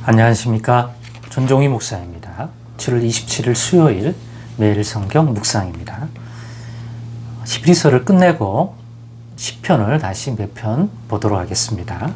안녕하십니까. 전종희 목사입니다. 7월 27일 수요일 매일 성경 묵상입니다. 히브리서를 끝내고 시편을 다시 몇 편 보도록 하겠습니다.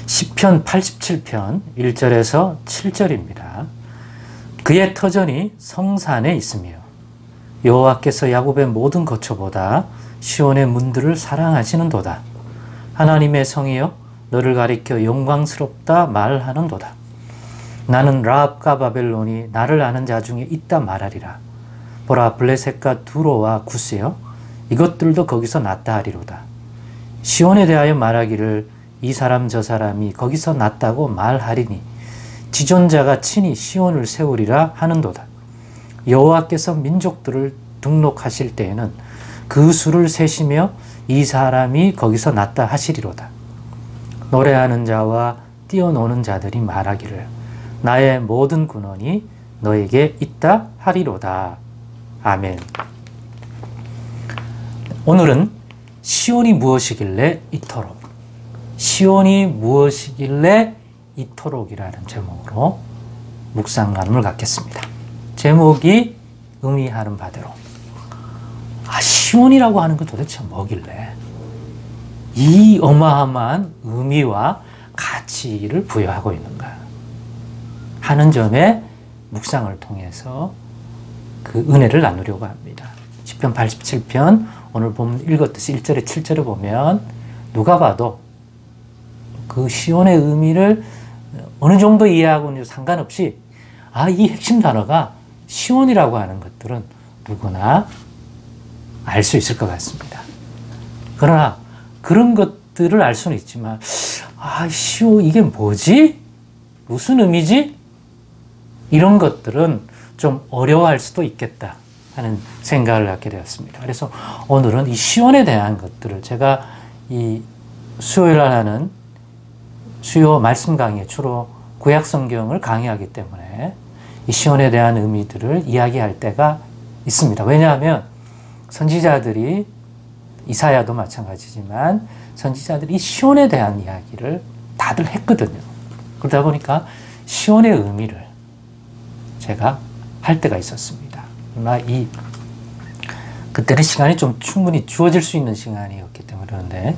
시편 87편 1절에서 7절입니다. 그의 터전이 성산에 있으며 여호와께서 야곱의 모든 거처보다 시온의 문들을 사랑하시는도다. 하나님의 성이여 너를 가리켜 영광스럽다 말하는도다. 나는 라합과 바벨론이 나를 아는 자 중에 있다 말하리라. 보라, 블레셋과 두로와 구스여 이것들도 거기서 났다 하리로다. 시온에 대하여 말하기를 이 사람 저 사람이 거기서 났다고 말하리니 지존자가 친히 시온을 세우리라 하는도다. 여호와께서 민족들을 등록하실 때에는 그 수를 세시며 이 사람이 거기서 났다 하시리로다. 노래하는 자와 뛰어노는 자들이 말하기를 나의 모든 근원이 너에게 있다 하리로다. 아멘. 오늘은 시온이 무엇이길래 이토록, 시온이 무엇이길래 이토록이라는 제목으로 묵상 나눔을 갖겠습니다. 제목이 의미하는 바대로 시온이라고 하는 건 도대체 뭐길래 이 어마어마한 의미와 가치를 부여하고 있는가 하는 점에 묵상을 통해서 그 은혜를 나누려고 합니다. 시편 87편 오늘 보면 읽었듯이 1절에 7절에 보면 누가 봐도 그 시온의 의미를 어느 정도 이해하고는 상관없이 이 핵심 단어가 시온이라고 하는 것들은 누구나 알 수 있을 것 같습니다. 그러나 그런 것들을 알 수는 있지만 시온 이게 뭐지? 무슨 의미지? 이런 것들은 좀 어려워할 수도 있겠다 하는 생각을 갖게 되었습니다. 그래서 오늘은 이 시온에 대한 것들을 제가 이 수요일 날 하는 수요 말씀 강의에 주로 구약 성경을 강의하기 때문에 이 시온에 대한 의미들을 이야기할 때가 있습니다. 왜냐하면 선지자들이 이사야도 마찬가지지만 선지자들이 이 시온에 대한 이야기를 다들 했거든요. 그러다 보니까 시온의 의미를 제가 할 때가 있었습니다. 그러나 그때는 시간이 좀 충분히 주어질 수 있는 시간이었기 때문에 그런데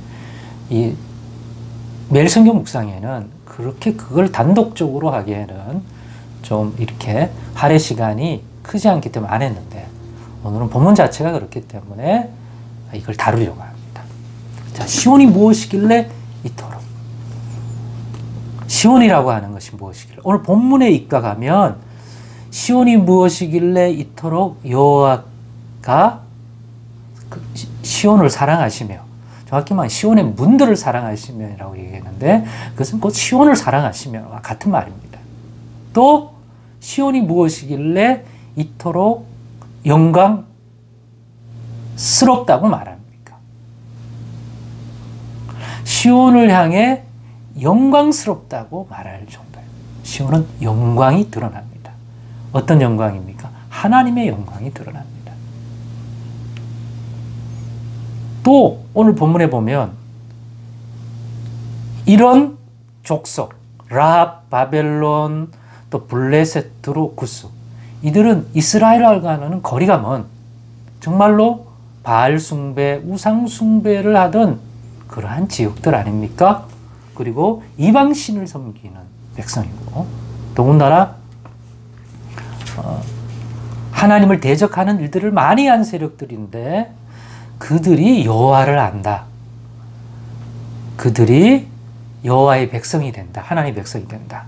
이 매일 성경 묵상에는 그렇게 그걸 단독적으로 하기에는 좀 이렇게 할애 시간이 크지 않기 때문에 안 했는데 오늘은 본문 자체가 그렇기 때문에 이걸 다루려고 합니다. 자, 시온이 무엇이길래 이토록? 시온이라고 하는 것이 무엇이길래? 오늘 본문에 입각하면 시온이 무엇이길래 이토록 여호와가 시온을 사랑하시며, 정확히 말하면 시온의 문들을 사랑하시며라고 얘기했는데 그것은 곧 시온을 사랑하시며와 같은 말입니다. 또 시온이 무엇이길래 이토록 영광스럽다고 말합니까? 시온을 향해 영광스럽다고 말할 정도예요. 시온은 영광이 드러납니다. 어떤 영광입니까? 하나님의 영광이 드러납니다. 또 오늘 본문에 보면 이런 족속, 라합, 바벨론, 또 블레셋, 두로, 구스 이들은 이스라엘과는 거리가 먼 정말로 바알 숭배, 우상 숭배를 하던 그러한 지역들 아닙니까? 그리고 이방신을 섬기는 백성이고 더군다나 하나님을 대적하는 일들을 많이 한 세력들인데 그들이 여호와를 안다. 그들이 여호와의 백성이 된다. 하나님의 백성이 된다.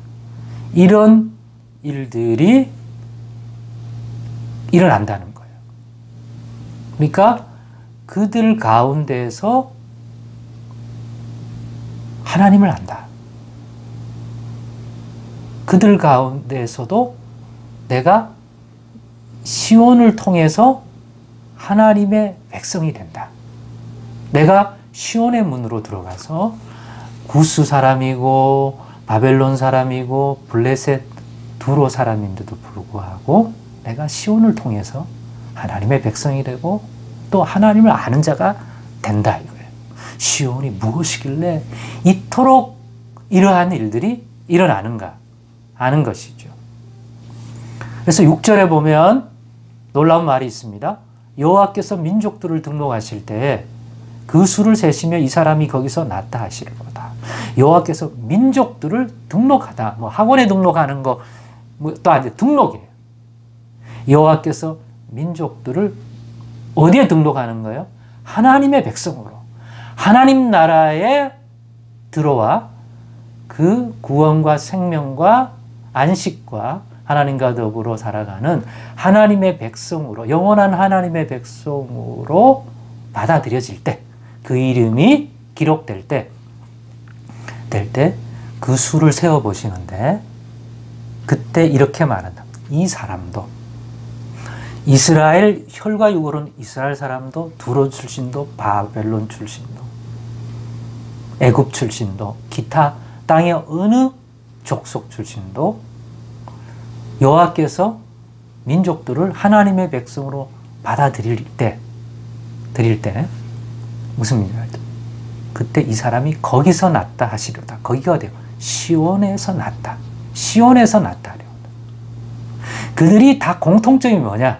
이런 일들이 일어난다는 거예요. 그러니까 그들 가운데서 하나님을 안다. 그들 가운데서도 내가 시온을 통해서 하나님의 백성이 된다. 내가 시온의 문으로 들어가서 구스 사람이고 바벨론 사람이고 블레셋 두로 사람인데도 불구하고 내가 시온을 통해서 하나님의 백성이 되고 또 하나님을 아는 자가 된다 이거예요. 시온이 무엇이길래 이토록 이러한 일들이 일어나는가 하는 것이죠. 그래서 6절에 보면 놀라운 말이 있습니다. 여호와께서 민족들을 등록하실 때에 그 수를 세시며 이 사람이 거기서 났다 하시리로다. 여호와께서 민족들을 등록하다. 뭐 학원에 등록하는 거 또 아니죠. 등록이에요. 여호와께서 민족들을 어디에 등록하는 거예요? 하나님의 백성으로. 하나님 나라에 들어와 그 구원과 생명과 안식과 하나님과 더불어 살아가는 하나님의 백성으로, 영원한 하나님의 백성으로 받아들여질 때, 그 이름이 기록될 때, 그 수를 세어보시는데, 그때 이렇게 말한다. 이 사람도, 이스라엘, 혈과 육으로는 이스라엘 사람도, 두로 출신도, 바벨론 출신도, 애굽 출신도, 기타 땅의 어느 족속 출신도 여호와께서 민족들을 하나님의 백성으로 받아들일 때, 무슨 말이죠? 그때 이 사람이 거기서 났다 하시려다. 거기가 어디요? 시온에서 났다. 시온에서 났다 하려다. 그들이 다 공통점이 뭐냐?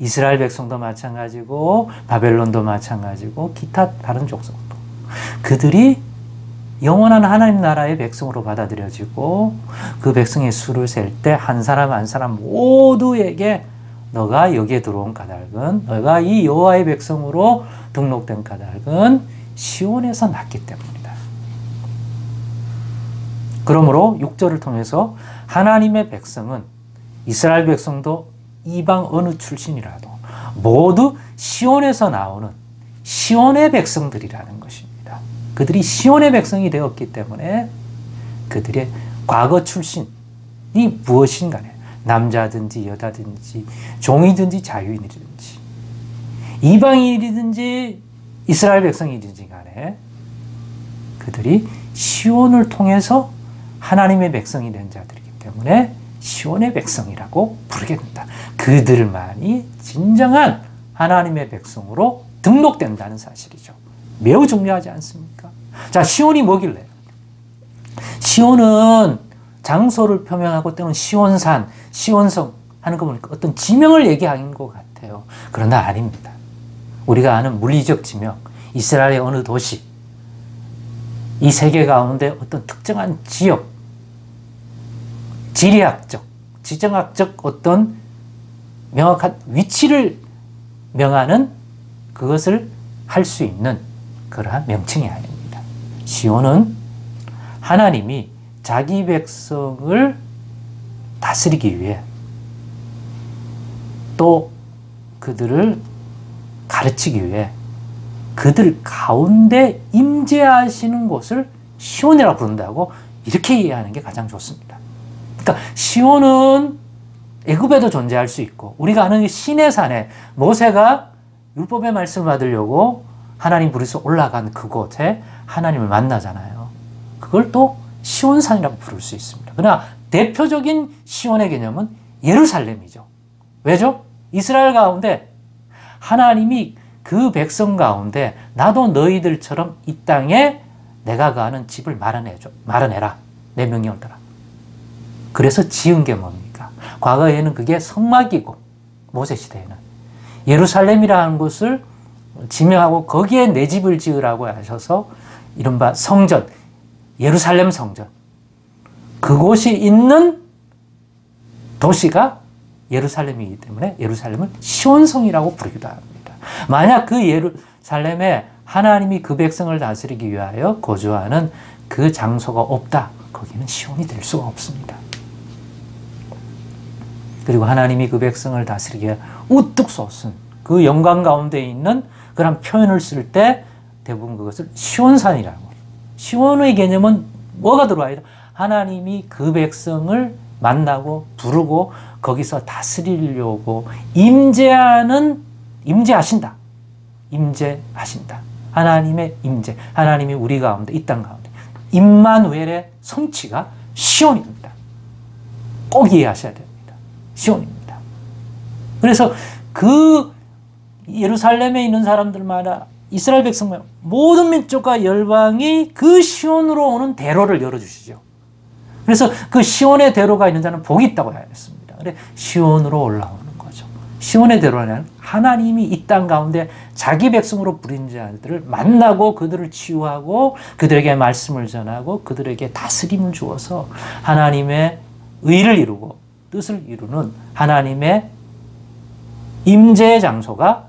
이스라엘 백성도 마찬가지고 바벨론도 마찬가지고 기타 다른 족속도. 그들이 영원한 하나님 나라의 백성으로 받아들여지고 그 백성의 수를 셀 때 한 사람 한 사람 모두에게 너가 여기에 들어온 까닭은, 너가 이 여호와의 백성으로 등록된 까닭은 시온에서 났기 때문이다. 그러므로 6절을 통해서 하나님의 백성은 이스라엘 백성도 이방 어느 출신이라도 모두 시온에서 나오는 시온의 백성들이라는 것입니다. 그들이 시온의 백성이 되었기 때문에 그들의 과거 출신이 무엇인 간에 남자든지 여자든지 종이든지 자유인이든지 이방인이든지 이스라엘 백성이든지 간에 그들이 시온을 통해서 하나님의 백성이 된 자들이기 때문에 시온의 백성이라고 부르게 된다. 그들만이 진정한 하나님의 백성으로 등록된다는 사실이죠. 매우 중요하지 않습니까? 자, 시온이 뭐길래? 시온은 장소를 표명하고 때로는 시온산, 시온성 하는 거 보니까 어떤 지명을 얘기하는 것 같아요. 그러나 아닙니다. 우리가 아는 물리적 지명, 이스라엘의 어느 도시, 이 세계 가운데 어떤 특정한 지역, 지리학적, 지정학적 어떤 명확한 위치를 명하는 그것을 할 수 있는 그러한 명칭이 아닙니다. 시온은 하나님이 자기 백성을 다스리기 위해 또 그들을 가르치기 위해 그들 가운데 임재하시는 곳을 시온이라고 부른다고 이렇게 이해하는 게 가장 좋습니다. 그러니까 시온은 애굽에도 존재할 수 있고 우리가 아는 시내산에 모세가 율법의 말씀을 받으려고 하나님 부르짖어 올라간 그곳에 하나님을 만나잖아요. 그걸 또 시온산이라고 부를 수 있습니다. 그러나 대표적인 시온의 개념은 예루살렘이죠. 왜죠? 이스라엘 가운데 하나님이 그 백성 가운데 나도 너희들처럼 이 땅에 내가 가는 집을 마련해라. 내 명령을 따라. 그래서 지은 게 뭡니까? 과거에는 그게 성막이고 모세 시대에는 예루살렘이라는 곳을 지명하고 거기에 내 집을 지으라고 하셔서 이른바 성전, 예루살렘 성전. 그곳이 있는 도시가 예루살렘이기 때문에 예루살렘을 시온성이라고 부르기도 합니다. 만약 그 예루살렘에 하나님이 그 백성을 다스리기 위하여 거주하는 그 장소가 없다. 거기는 시온이 될 수가 없습니다. 그리고 하나님이 그 백성을 다스리기 위해 우뚝 솟은 그 영광 가운데 있는 그런 표현을 쓸 때 대부분 그것을 시온산이라고. 시온의 개념은 뭐가 들어와야 돼? 하나님이 그 백성을 만나고 부르고 거기서 다스리려고 임재하신다. 임재하신다. 하나님의 임재. 하나님이 우리 가운데, 이 땅 가운데. 임마누엘의 성취가 시온입니다. 꼭 이해하셔야 됩니다. 시온입니다. 그래서 그 예루살렘에 있는 사람들마다 이스라엘 백성만 모든 민족과 열방이 그 시온으로 오는 대로를 열어주시죠. 그래서 그 시온의 대로가 있는 자는 복이 있다고 하였습니다. 그래 시온으로 올라오는 거죠. 시온의 대로는 하나님이 이 땅 가운데 자기 백성으로 부린 자들을 만나고 그들을 치유하고 그들에게 말씀을 전하고 그들에게 다스림을 주어서 하나님의 의를 이루고 뜻을 이루는 하나님의 임재의 장소가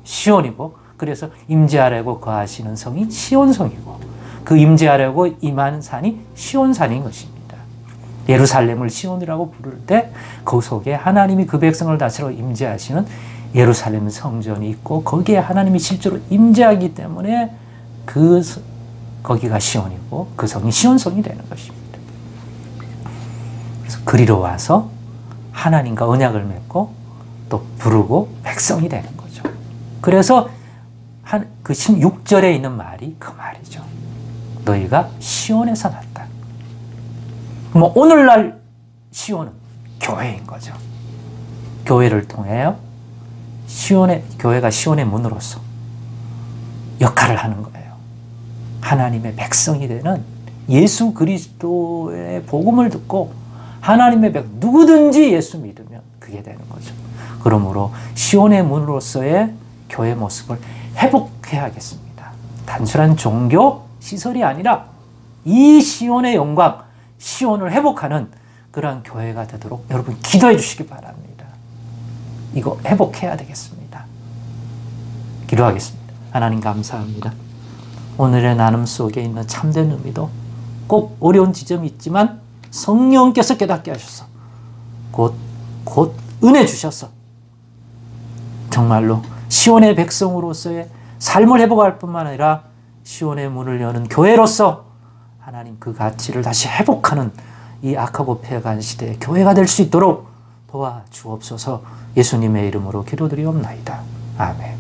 시온이고, 그래서 임재하려고 거하시는 성이 시온성이고, 그 임재하려고 임한 산이 시온산인 것입니다. 예루살렘을 시온이라고 부를 때 그 속에 하나님이 그 백성을 다스리고 임재하시는 예루살렘 성전이 있고, 거기에 하나님이 실제로 임재하기 때문에 거기가 시온이고 그 성이 시온성이 되는 것입니다. 그래서 그리로 와서 하나님과 언약을 맺고 또 부르고 백성이 되는 거죠. 그래서 그 16절에 있는 말이 그 말이죠. 너희가 시온에서 났다. 뭐 오늘날 시온은 교회인 거죠. 교회를 통해요. 교회가 시온의 문으로서 역할을 하는 거예요. 하나님의 백성이 되는 예수 그리스도의 복음을 듣고 하나님의 누구든지 예수 믿으면 그게 되는 거죠. 그러므로 시온의 문으로서의 교회 모습을 회복해야겠습니다. 단순한 종교 시설이 아니라 이 시온의 영광, 시온을 회복하는 그러한 교회가 되도록 여러분 기도해 주시기 바랍니다. 이거 회복해야 되겠습니다. 기도하겠습니다. 하나님 감사합니다. 오늘의 나눔 속에 있는 참된 의미도 꼭 어려운 지점이 있지만 성령께서 깨닫게 하셔서 곧 은혜 주셔서 정말로 시온의 백성으로서의 삶을 회복할 뿐만 아니라 시온의 문을 여는 교회로서 하나님 그 가치를 다시 회복하는 이 악하고 패간 시대의 교회가 될 수 있도록 도와주옵소서. 예수님의 이름으로 기도드리옵나이다. 아멘.